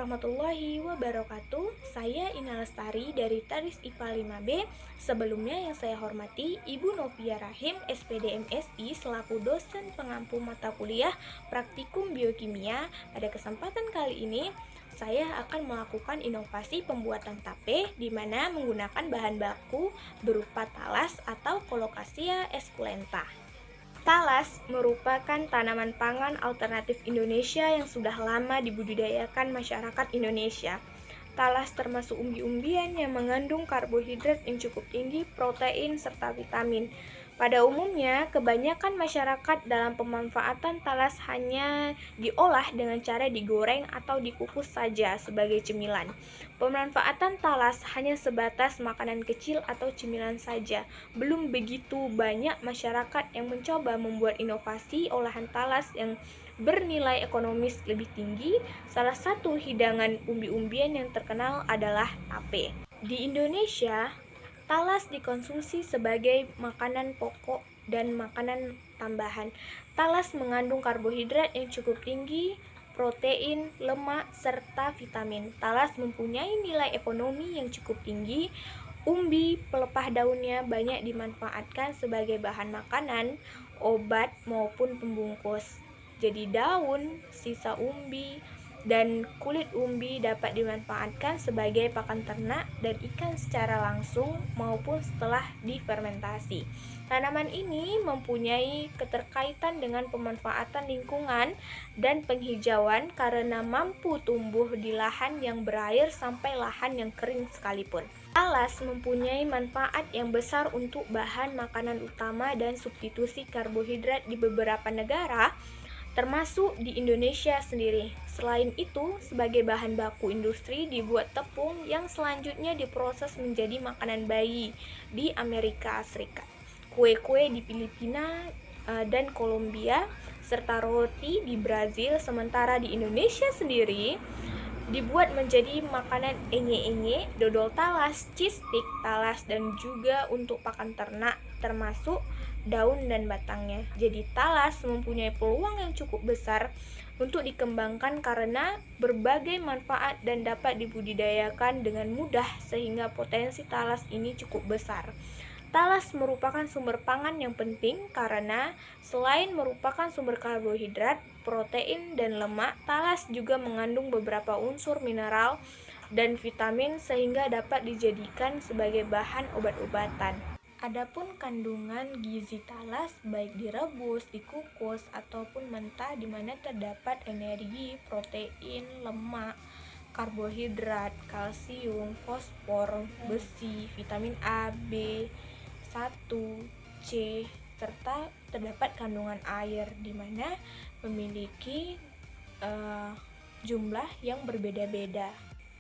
warahmatullahi wabarakatuh. Saya Ina Lestari dari Taris IPA 5B. Sebelumnya yang saya hormati Ibu Novia Rahim, SPD MSI selaku dosen pengampu mata kuliah Praktikum Biokimia. Pada kesempatan kali ini, saya akan melakukan inovasi pembuatan tape di mana menggunakan bahan baku berupa talas atau Colocasia esculenta. Talas merupakan tanaman pangan alternatif Indonesia yang sudah lama dibudidayakan masyarakat Indonesia. Talas termasuk umbi-umbian yang mengandung karbohidrat yang cukup tinggi, protein, serta vitamin. Pada umumnya, kebanyakan masyarakat dalam pemanfaatan talas hanya diolah dengan cara digoreng atau dikukus saja sebagai cemilan. Pemanfaatan talas hanya sebatas makanan kecil atau cemilan saja. Belum begitu banyak masyarakat yang mencoba membuat inovasi olahan talas yang bernilai ekonomis lebih tinggi. Salah satu hidangan umbi-umbian yang terkenal adalah tape. Di Indonesia, talas dikonsumsi sebagai makanan pokok dan makanan tambahan. Talas mengandung karbohidrat yang cukup tinggi, protein, lemak, serta vitamin. Talas mempunyai nilai ekonomi yang cukup tinggi. Umbi, pelepah daunnya banyak dimanfaatkan sebagai bahan makanan, obat, maupun pembungkus. Jadi daun, sisa umbi, dan kulit umbi dapat dimanfaatkan sebagai pakan ternak dan ikan secara langsung maupun setelah difermentasi. Tanaman ini mempunyai keterkaitan dengan pemanfaatan lingkungan dan penghijauan karena mampu tumbuh di lahan yang berair sampai lahan yang kering sekalipun. Talas mempunyai manfaat yang besar untuk bahan makanan utama dan substitusi karbohidrat di beberapa negara, termasuk di Indonesia sendiri. Selain itu, sebagai bahan baku industri dibuat tepung yang selanjutnya diproses menjadi makanan bayi di Amerika Serikat, kue-kue di Filipina dan Kolombia, serta roti di Brazil. Sementara di Indonesia sendiri dibuat menjadi makanan enye-enye, dodol talas, cheese stick talas, dan juga untuk pakan ternak termasuk daun dan batangnya. Jadi talas mempunyai peluang yang cukup besar untuk dikembangkan karena berbagai manfaat dan dapat dibudidayakan dengan mudah sehingga potensi talas ini cukup besar. Talas merupakan sumber pangan yang penting karena selain merupakan sumber karbohidrat, protein, dan lemak, talas juga mengandung beberapa unsur mineral dan vitamin sehingga dapat dijadikan sebagai bahan obat-obatan. Adapun kandungan gizi talas baik direbus, dikukus, ataupun mentah di mana terdapat energi, protein, lemak, karbohidrat, kalsium, fosfor, besi, vitamin A, B, 1, C, serta terdapat kandungan air di mana memiliki jumlah yang berbeda-beda.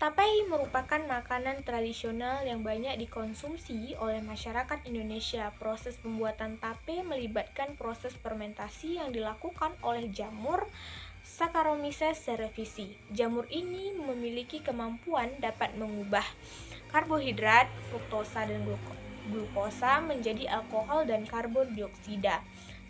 Tape merupakan makanan tradisional yang banyak dikonsumsi oleh masyarakat Indonesia. Proses pembuatan tape melibatkan proses fermentasi yang dilakukan oleh jamur Saccharomyces cerevisiae. Jamur ini memiliki kemampuan dapat mengubah karbohidrat, fruktosa, dan glukosa menjadi alkohol dan karbon dioksida.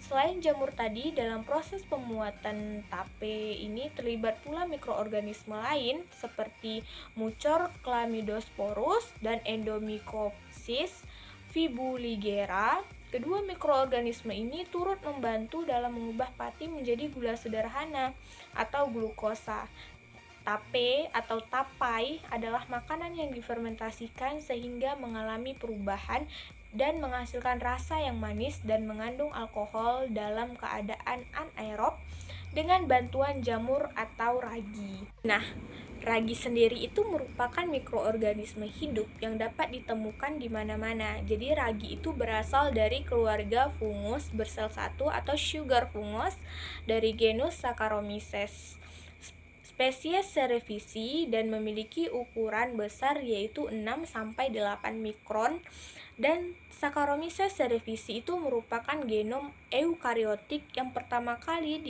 Selain jamur tadi, dalam proses pembuatan tape ini terlibat pula mikroorganisme lain seperti Mucor chlamydosporus dan Endomycopsis fibulligera. Kedua mikroorganisme ini turut membantu dalam mengubah pati menjadi gula sederhana atau glukosa. Tape atau tapai adalah makanan yang difermentasikan sehingga mengalami perubahan dan menghasilkan rasa yang manis dan mengandung alkohol dalam keadaan anaerob dengan bantuan jamur atau ragi. Nah, ragi sendiri itu merupakan mikroorganisme hidup yang dapat ditemukan di mana-mana. Jadi ragi itu berasal dari keluarga fungus bersel satu atau sugar fungus dari genus Saccharomyces spesies cerevisiae dan memiliki ukuran besar yaitu 6-8 mikron. Dan Saccharomyces cerevisiae itu merupakan genom eukariotik yang pertama kali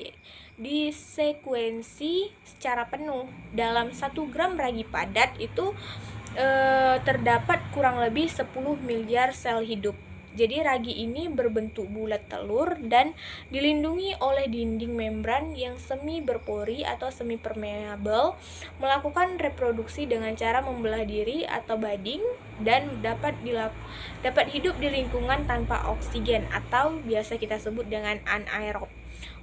disekuensi secara penuh. Dalam 1 gram ragi padat itu terdapat kurang lebih 10 miliar sel hidup. Jadi ragi ini berbentuk bulat telur dan dilindungi oleh dinding membran yang semi berpori atau semi permeable, melakukan reproduksi dengan cara membelah diri atau budding, dan dapat hidup di lingkungan tanpa oksigen atau biasa kita sebut dengan anaerob.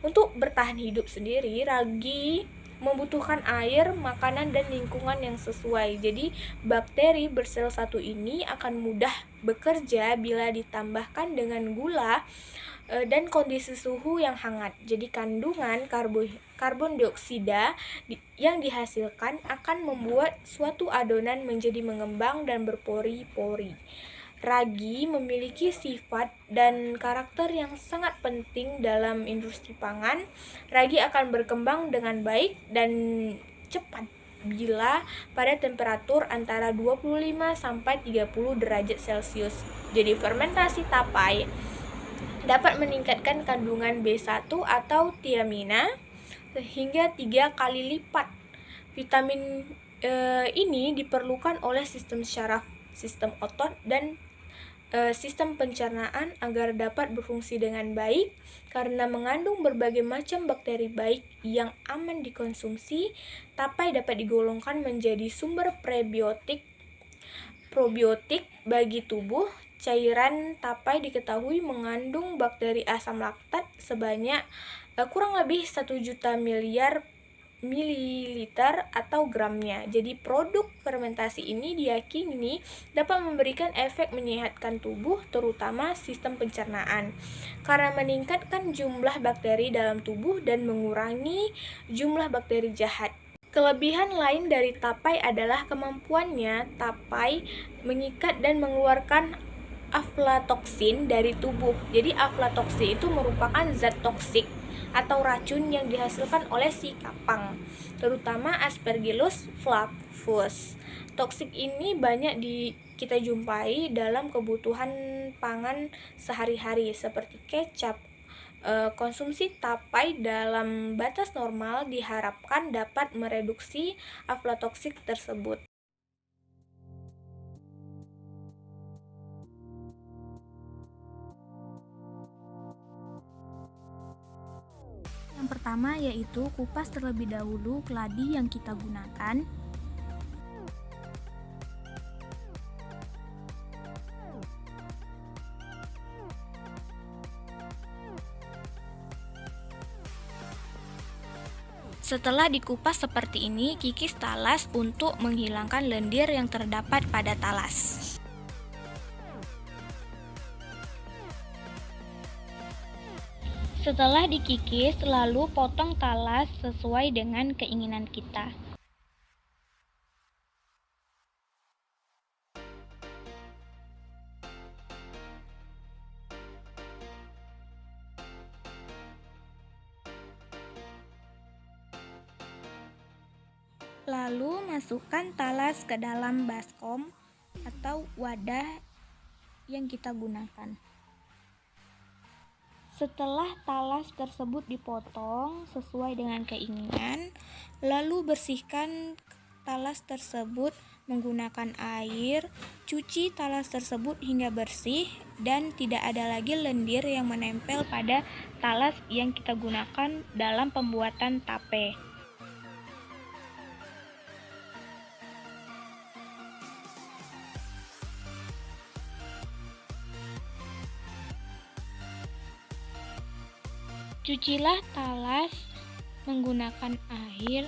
Untuk bertahan hidup sendiri, ragi membutuhkan air, makanan, dan lingkungan yang sesuai. Jadi, bakteri bersel satu ini akan mudah bekerja bila ditambahkan dengan gula dan kondisi suhu yang hangat. Jadi, kandungan karbon dioksida yang dihasilkan akan membuat suatu adonan menjadi mengembang dan berpori-pori. Ragi memiliki sifat dan karakter yang sangat penting dalam industri pangan. Ragi akan berkembang dengan baik dan cepat bila pada temperatur antara 25 sampai 30 derajat Celcius. Jadi fermentasi tapai dapat meningkatkan kandungan B1 atau tiamina hingga 3 kali lipat. Vitamin ini diperlukan oleh sistem syaraf, sistem otot, dan sistem pencernaan agar dapat berfungsi dengan baik. Karena mengandung berbagai macam bakteri baik yang aman dikonsumsi, tapai dapat digolongkan menjadi sumber probiotik bagi tubuh. Cairan tapai diketahui mengandung bakteri asam laktat sebanyak kurang lebih 1 juta miliar mililiter atau gramnya. Jadi produk fermentasi ini diyakini dapat memberikan efek menyehatkan tubuh, terutama sistem pencernaan, karena meningkatkan jumlah bakteri dalam tubuh dan mengurangi jumlah bakteri jahat. Kelebihan lain dari tapai adalah kemampuannya tapai mengikat dan mengeluarkan aflatoksin dari tubuh. Jadi aflatoksin itu merupakan zat toksik atau racun yang dihasilkan oleh si kapang, terutama Aspergillus flavus. Toksik ini banyak kita jumpai dalam kebutuhan pangan sehari-hari seperti kecap. Konsumsi tapai dalam batas normal diharapkan dapat mereduksi aflatoksik tersebut. Yang pertama yaitu kupas terlebih dahulu keladi yang kita gunakan. Setelah dikupas seperti ini, kikis talas untuk menghilangkan lendir yang terdapat pada talas. Setelah dikikis, lalu potong talas sesuai dengan keinginan kita. Lalu masukkan talas ke dalam baskom atau wadah yang kita gunakan. Setelah talas tersebut dipotong sesuai dengan keinginan, lalu bersihkan talas tersebut menggunakan air, cuci talas tersebut hingga bersih dan tidak ada lagi lendir yang menempel pada talas yang kita gunakan dalam pembuatan tape. Cucilah talas menggunakan air,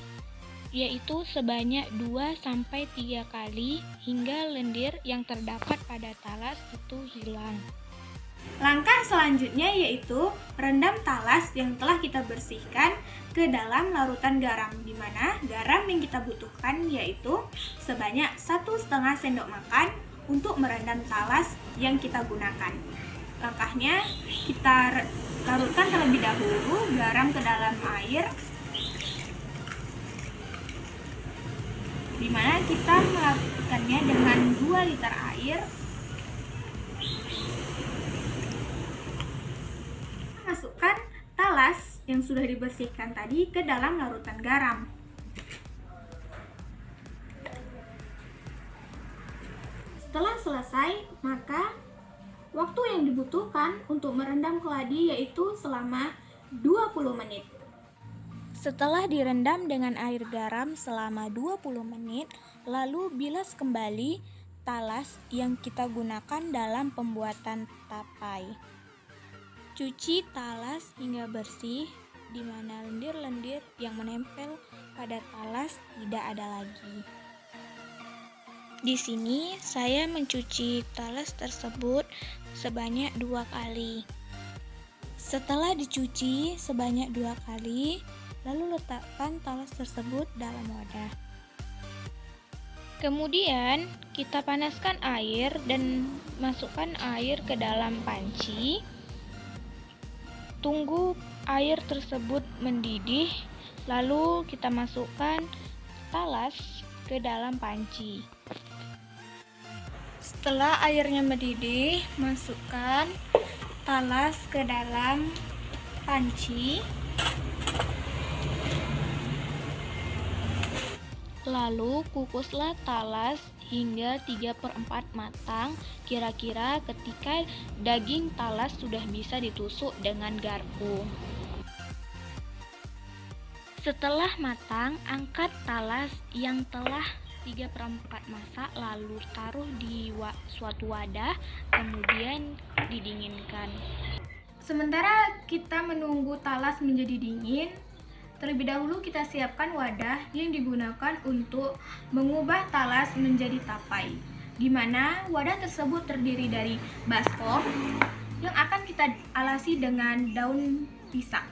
yaitu sebanyak 2-3 kali hingga lendir yang terdapat pada talas itu hilang. Langkah selanjutnya yaitu rendam talas yang telah kita bersihkan ke dalam larutan garam, di mana garam yang kita butuhkan yaitu sebanyak 1,5 sendok makan untuk merendam talas yang kita gunakan. Langkahnya, kita larutkan terlebih dahulu garam ke dalam air, di mana kita melakukannya dengan 2 liter air. Masukkan talas yang sudah dibersihkan tadi ke dalam larutan garam. Setelah selesai, maka Waktu yang dibutuhkan untuk merendam keladi yaitu selama 20 menit. Setelah direndam dengan air garam selama 20 menit, lalu bilas kembali talas yang kita gunakan dalam pembuatan tapai. Cuci talas hingga bersih, di mana lendir-lendir yang menempel pada talas tidak ada lagi. Di sini saya mencuci talas tersebut sebanyak 2 kali. Setelah dicuci sebanyak 2 kali, lalu letakkan talas tersebut dalam wadah. Kemudian kita panaskan air dan masukkan air ke dalam panci. Tunggu air tersebut mendidih, lalu kita masukkan talas ke dalam panci. Setelah airnya mendidih, masukkan talas ke dalam panci. Lalu kukuslah talas hingga 3/4 matang, kira-kira ketika daging talas sudah bisa ditusuk dengan garpu. Setelah matang, angkat talas yang telah 3/4 masak, lalu taruh di suatu wadah, kemudian didinginkan. Sementara kita menunggu talas menjadi dingin, terlebih dahulu kita siapkan wadah yang digunakan untuk mengubah talas menjadi tapai, di mana wadah tersebut terdiri dari baskom yang akan kita alasi dengan daun pisang.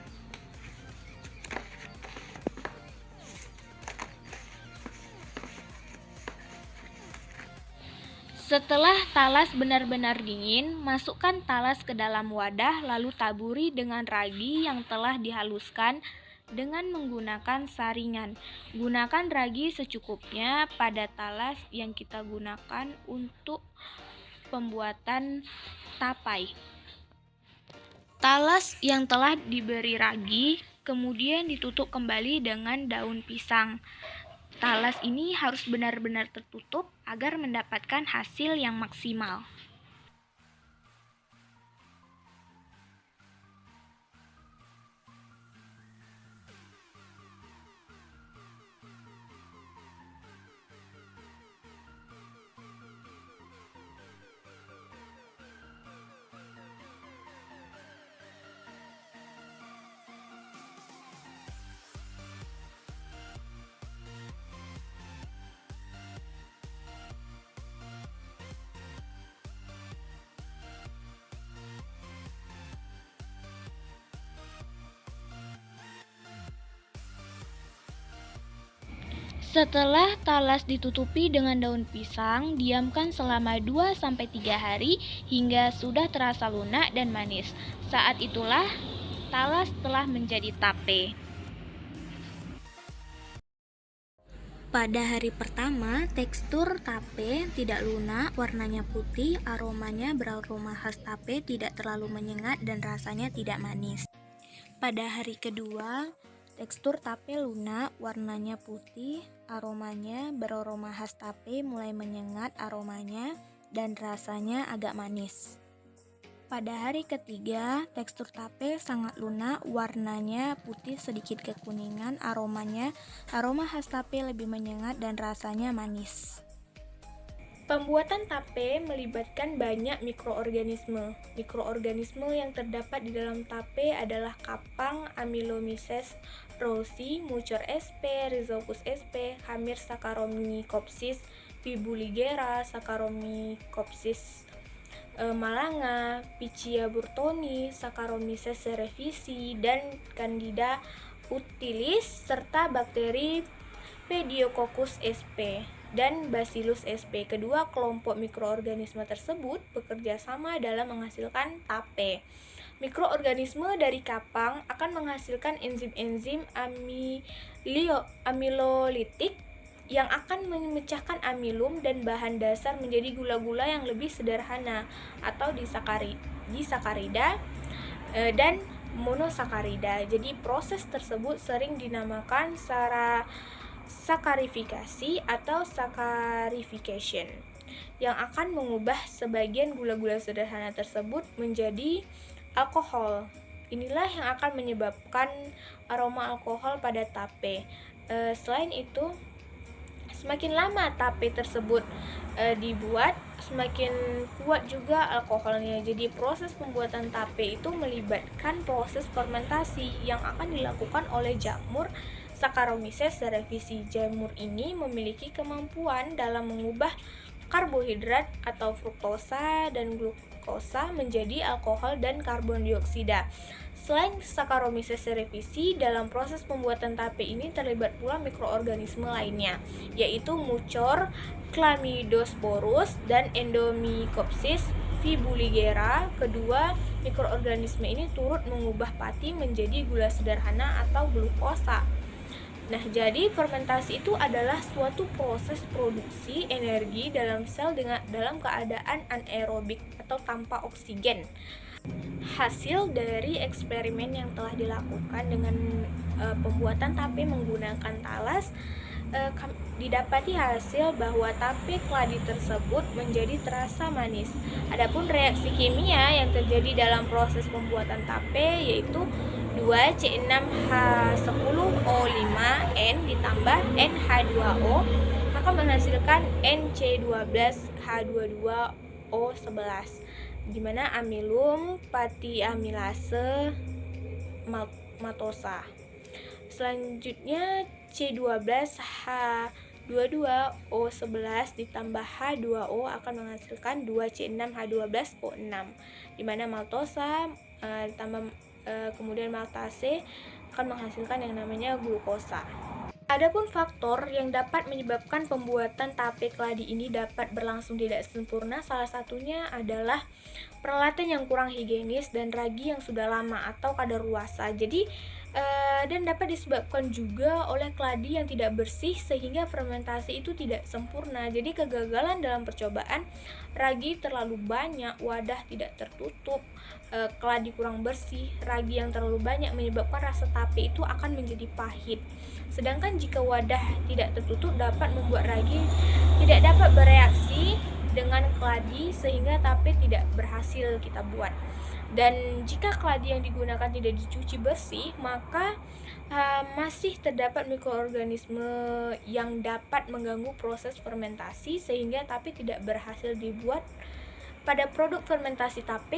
Setelah talas benar-benar dingin, masukkan talas ke dalam wadah, lalu taburi dengan ragi yang telah dihaluskan dengan menggunakan saringan. Gunakan ragi secukupnya pada talas yang kita gunakan untuk pembuatan tapai. Talas yang telah diberi ragi kemudian ditutup kembali dengan daun pisang. Talas ini harus benar-benar tertutup agar mendapatkan hasil yang maksimal. Setelah talas ditutupi dengan daun pisang, diamkan selama 2-3 hari hingga sudah terasa lunak dan manis. Saat itulah talas telah menjadi tape. Pada hari pertama, tekstur tape tidak lunak, warnanya putih, aromanya beraroma khas tape, tidak terlalu menyengat dan rasanya tidak manis. Pada hari kedua, tekstur tape lunak, warnanya putih, aromanya beraroma khas tape, mulai menyengat aromanya dan rasanya agak manis. Pada hari ketiga, tekstur tape sangat lunak, warnanya putih sedikit kekuningan, aroma khas tape lebih menyengat dan rasanya manis. Pembuatan tape melibatkan banyak mikroorganisme. Mikroorganisme yang terdapat di dalam tape adalah kapang, Amylomyces rowsi, Mucor sp, Rhizopus sp, Hamir Saccharomycopsis, Fibuligera, Saccharomycopsis malanga, Pichia burtoni, Saccharomyces cerevisiae, dan Candida utilis, serta bakteri Pediococcus sp dan Bacillus sp. Kedua kelompok mikroorganisme tersebut bekerja sama dalam menghasilkan tape. Mikroorganisme dari kapang akan menghasilkan enzim-enzim amilolitik yang akan memecahkan amilum dan bahan dasar menjadi gula-gula yang lebih sederhana atau disakarida dan monosakarida. Jadi proses tersebut sering dinamakan sakarifikasi atau saccharification. yang akan mengubah sebagian gula-gula sederhana tersebut menjadi alkohol. Inilah yang akan menyebabkan aroma alkohol pada tape. Selain itu, semakin lama tape tersebut dibuat, semakin kuat juga alkoholnya. Jadi proses pembuatan tape itu melibatkan proses fermentasi yang akan dilakukan oleh jamur Saccharomyces cerevisiae. Jamur ini memiliki kemampuan dalam mengubah karbohidrat atau fruktosa dan glukosa menjadi alkohol dan karbon dioksida. Selain Saccharomyces cerevisiae, dalam proses pembuatan tape ini terlibat pula mikroorganisme lainnya, yaitu Mucor, Chlamydosporus, dan Endomycopsis fibuligera. Kedua mikroorganisme ini turut mengubah pati menjadi gula sederhana atau glukosa. Nah, jadi fermentasi itu adalah suatu proses produksi energi dalam sel dalam keadaan anaerobik atau tanpa oksigen. Hasil dari eksperimen yang telah dilakukan dengan pembuatan tape menggunakan talas, didapati hasil bahwa tape keladi tersebut menjadi terasa manis. Adapun reaksi kimia yang terjadi dalam proses pembuatan tape yaitu 2C6H10O5N ditambah NH2O maka menghasilkan NC12H22O11, di mana amilum patiamilase matosa. Selanjutnya C12H22O11 ditambah H2O akan menghasilkan 2C6H12O6, di mana maltosa ditambah kemudian maltase akan menghasilkan yang namanya glukosa. Adapun faktor yang dapat menyebabkan pembuatan tape keladi ini dapat berlangsung tidak sempurna, salah satunya adalah peralatan yang kurang higienis dan ragi yang sudah lama atau kadaluarsa. Jadi dan dapat disebabkan juga oleh keladi yang tidak bersih sehingga fermentasi itu tidak sempurna. Jadi kegagalan dalam percobaan, ragi terlalu banyak, wadah tidak tertutup, keladi kurang bersih, ragi yang terlalu banyak menyebabkan rasa tape itu akan menjadi pahit. Sedangkan jika wadah tidak tertutup dapat membuat ragi tidak dapat bereaksi dengan keladi sehingga tape tidak berhasil kita buat. Dan jika keladi yang digunakan tidak dicuci bersih, maka masih terdapat mikroorganisme yang dapat mengganggu proses fermentasi sehingga tape tidak berhasil dibuat. Pada produk fermentasi tape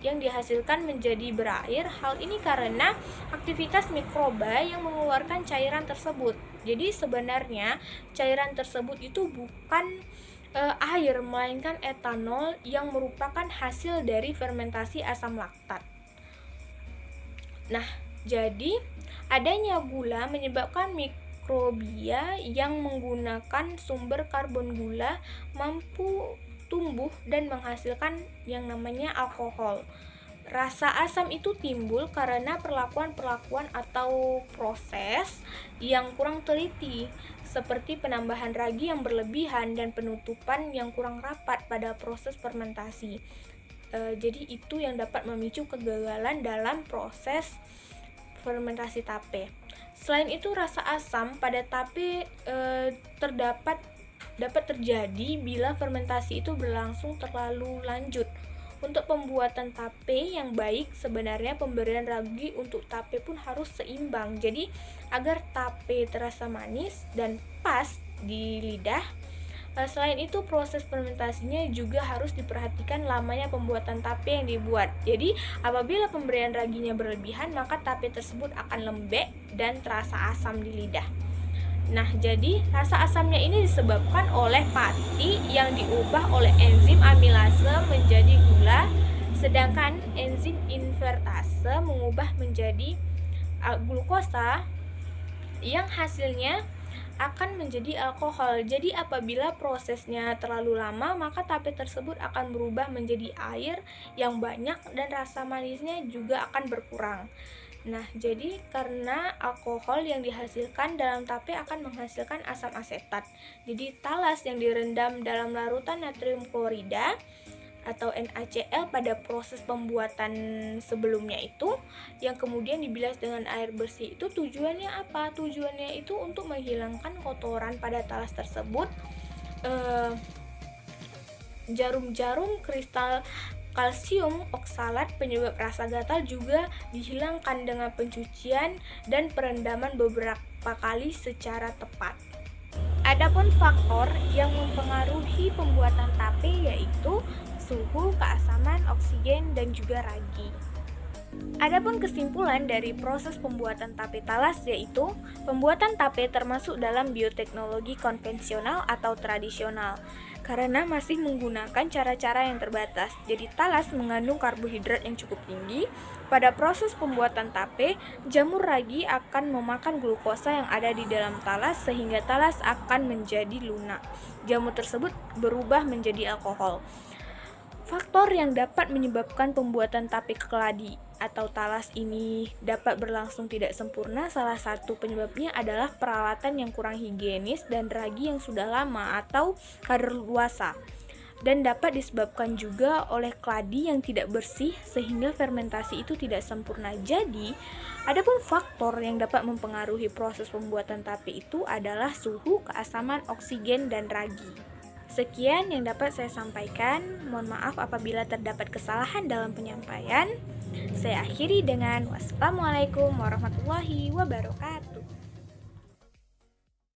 yang dihasilkan menjadi berair. Hal ini karena aktivitas mikroba yang mengeluarkan cairan tersebut. Jadi sebenarnya cairan tersebut itu bukan air, melainkan etanol yang merupakan hasil dari fermentasi asam laktat. Nah, jadi adanya gula menyebabkan mikrobia yang menggunakan sumber karbon gula mampu tumbuh dan menghasilkan yang namanya alkohol. Rasa asam itu timbul karena perlakuan-perlakuan atau proses yang kurang teliti, seperti penambahan ragi yang berlebihan dan penutupan yang kurang rapat pada proses fermentasi. Jadi itu yang dapat memicu kegagalan dalam proses fermentasi tape. Selain itu, rasa asam pada tape dapat terjadi bila fermentasi itu berlangsung terlalu lanjut. Untuk pembuatan tape yang baik, sebenarnya pemberian ragi untuk tape pun harus seimbang. Jadi, agar tape terasa manis dan pas di lidah. Selain itu, proses fermentasinya juga harus diperhatikan lamanya pembuatan tape yang dibuat. Jadi, apabila pemberian raginya berlebihan, maka tape tersebut akan lembek dan terasa asam di lidah. Nah, jadi rasa asamnya ini disebabkan oleh pati yang diubah oleh enzim amilase menjadi gula, sedangkan enzim invertase mengubah menjadi glukosa yang hasilnya akan menjadi alkohol. Jadi apabila prosesnya terlalu lama, maka tape tersebut akan berubah menjadi air yang banyak dan rasa manisnya juga akan berkurang. Nah, jadi karena alkohol yang dihasilkan dalam tape akan menghasilkan asam asetat. Jadi talas yang direndam dalam larutan natrium klorida atau NaCl pada proses pembuatan sebelumnya itu yang kemudian dibilas dengan air bersih itu tujuannya apa? Tujuannya itu untuk menghilangkan kotoran pada talas tersebut Jarum-jarum kristal kalsium oksalat penyebab rasa gatal juga dihilangkan dengan pencucian dan perendaman beberapa kali secara tepat. Adapun faktor yang mempengaruhi pembuatan tape yaitu suhu, keasaman, oksigen, dan juga ragi. Adapun kesimpulan dari proses pembuatan tape talas yaitu pembuatan tape termasuk dalam bioteknologi konvensional atau tradisional karena masih menggunakan cara-cara yang terbatas. Jadi talas mengandung karbohidrat yang cukup tinggi. Pada proses pembuatan tape, jamur ragi akan memakan glukosa yang ada di dalam talas sehingga talas akan menjadi lunak. Jamur tersebut berubah menjadi alkohol. Faktor yang dapat menyebabkan pembuatan tape keladi atau talas ini dapat berlangsung tidak sempurna, salah satu penyebabnya adalah peralatan yang kurang higienis dan ragi yang sudah lama atau kadaluarsa, dan dapat disebabkan juga oleh keladi yang tidak bersih sehingga fermentasi itu tidak sempurna. Jadi, adapun faktor yang dapat mempengaruhi proses pembuatan tape itu adalah suhu, keasaman, oksigen, dan ragi. Sekian yang dapat saya sampaikan. Mohon maaf apabila terdapat kesalahan dalam penyampaian. Saya akhiri dengan wassalamualaikum warahmatullahi wabarakatuh.